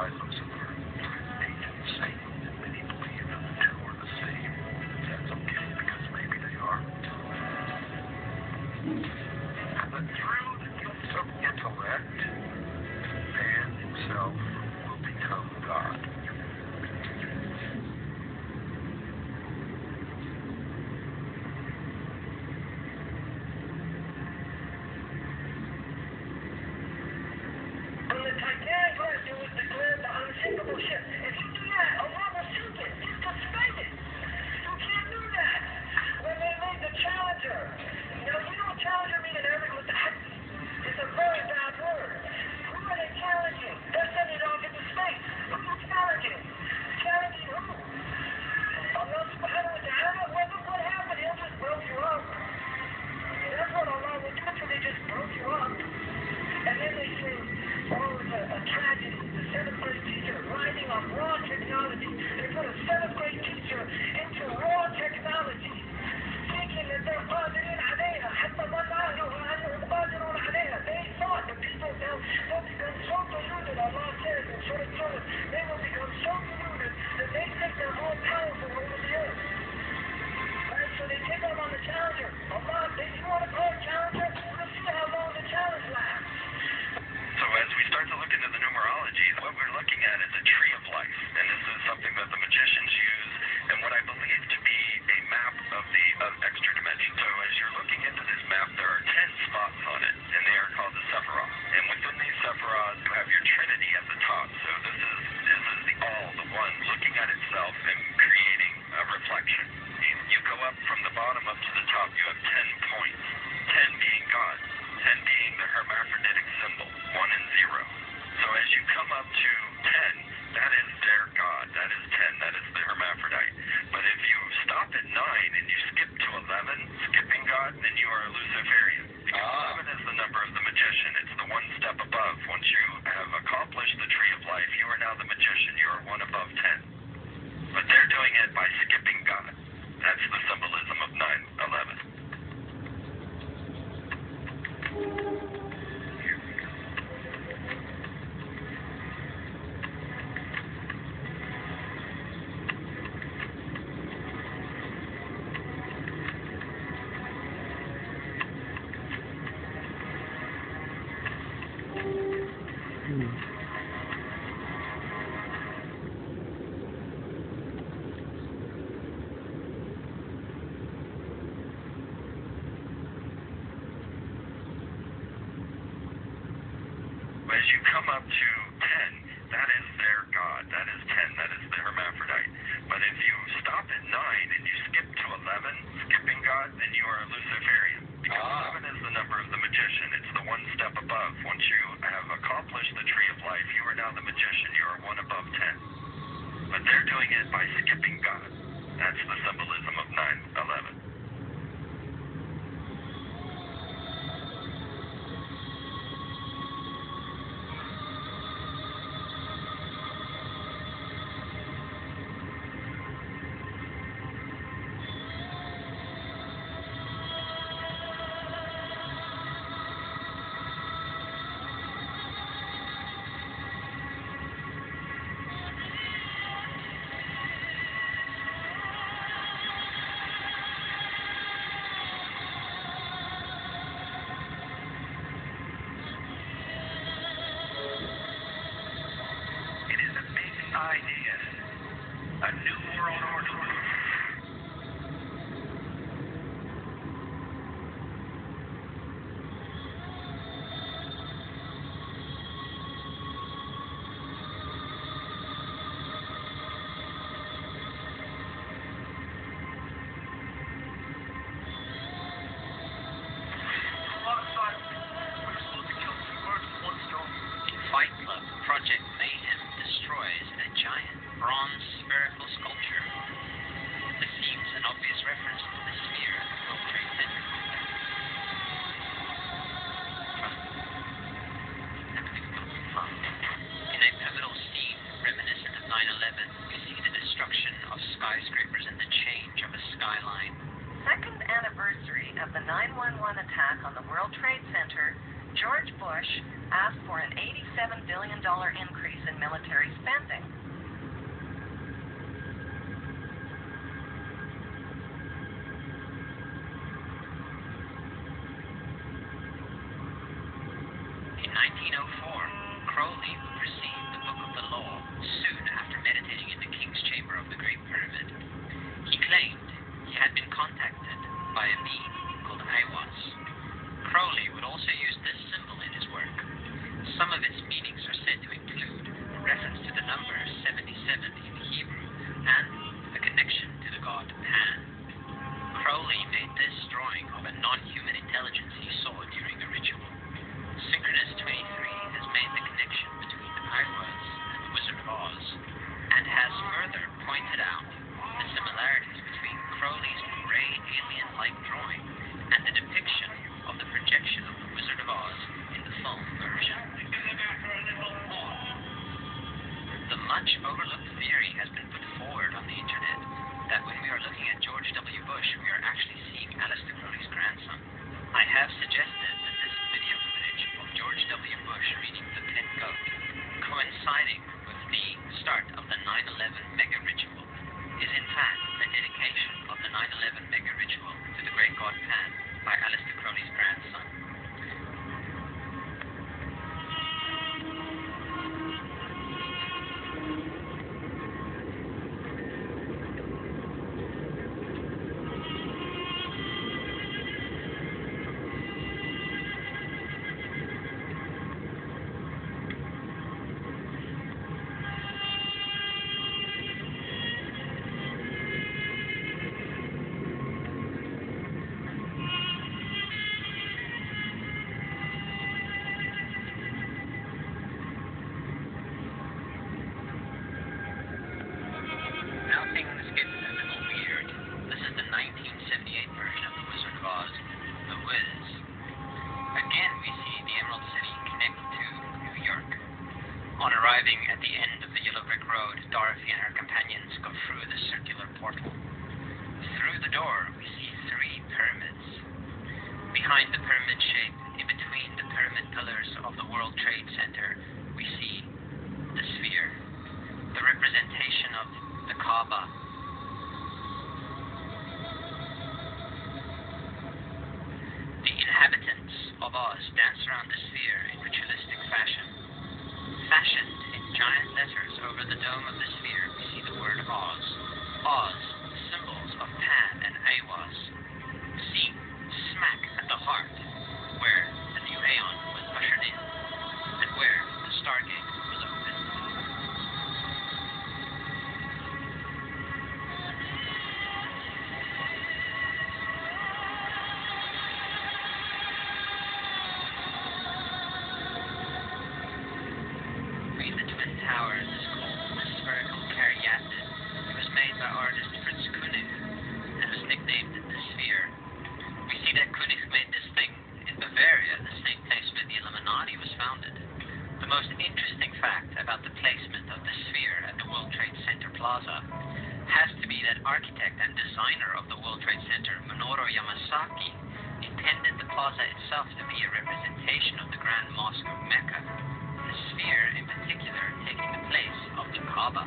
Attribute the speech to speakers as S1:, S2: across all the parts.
S1: identified those who are ancient Satan, and many believe that the two are the same. That's okay, because maybe they are. But through the gifts of intellect, man himself will become God. As you come up to 10, that is their God. That is 10. That is the hermaphrodite. But if you stop at 9 and you skip to 11, skipping God, then you are a Luciferian. Because 11 is the number of the magician. It's the one step above. Once you have accomplished the tree of life, you are now the magician. You are one above 10. But they're doing it by skipping God. That's the symbolism of 9/11.
S2: multi-billion-dollar increase in military spending.
S3: In 1904, Crowley received the Book of the Law soon after meditating in the King's Chamber of the Great Pyramid. He claimed he had been contacted by a being called Aiwas. Crowley would also use this symbol in his work. Some of its meanings are said to include a reference to the number 77 in Hebrew and a connection to the god Pan. Crowley made this drawing of a non-human intelligence he saw during the ritual. Synchronous 23 has made the connection between Aiwas and the Wizard of Oz, and has further pointed out the similarities between Crowley's gray alien-like drawing and the depiction of the projection of the Wizard of Oz in the film version. The much overlooked theory has been put forward on the internet that when we are looking at George W. Bush, we are actually seeing Aleister Crowley's grandson. I have suggested that this video footage of George W. Bush reading the pet goat, coinciding with the start of the 9/11 mega ritual, is in fact a dedication of the 9/11 mega ritual to the great god Pan by Aleister Crowley's grandson. Now things get a little weird. This is the 1978 version of The Wizard of Oz, The Wiz. Again, we see the Emerald City connect to New York. On arriving at the end of the Yellow Brick Road, Dorothy and her companions go through the circular portal. Through the door, we see 3 pyramids. Behind the pyramid shape, in between the pyramid pillars of the World Trade Center, we see the sphere, the representation of the Kaaba. The inhabitants of Oz dance around the sphere in ritualistic fashion. Fashioned in giant letters over the dome of the sphere, we see the word Oz. Oz, symbols of Pan and Aiwas, seen smack at the heart, where the new Aeon was ushered in, and where the Stargate was opened. Between the Twin Towers is called the spherical caryatid. It was made by artist Fritz Koenig and was nicknamed the Sphere. We see that Koenig made this thing in Bavaria, the same place where the Illuminati was founded. The most interesting fact about the placement of the sphere at the World Trade Center Plaza has to be that architect and designer of the World Trade Center, Minoru Yamasaki, intended the plaza itself to be a representation of the Grand Mosque of Mecca, the sphere in particular taking the place of the Kaaba.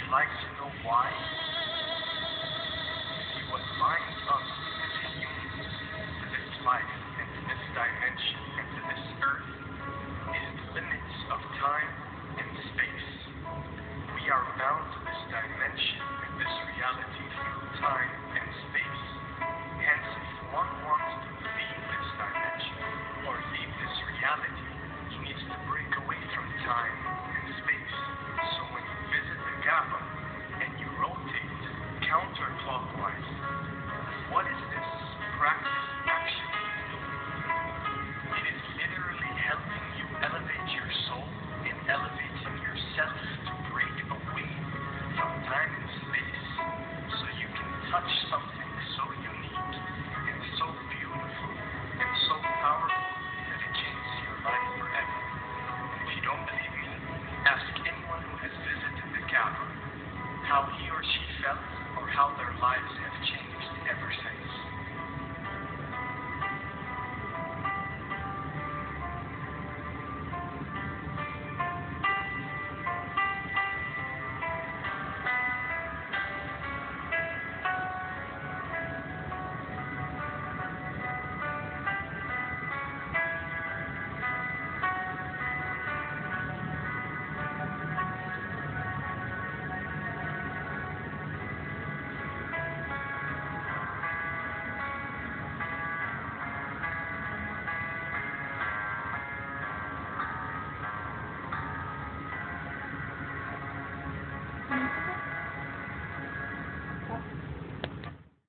S4: like to know why? See, what binds us as humans to this life and to this dimension and to this earth is the limits of time and space. We are bound to this dimension and this reality through time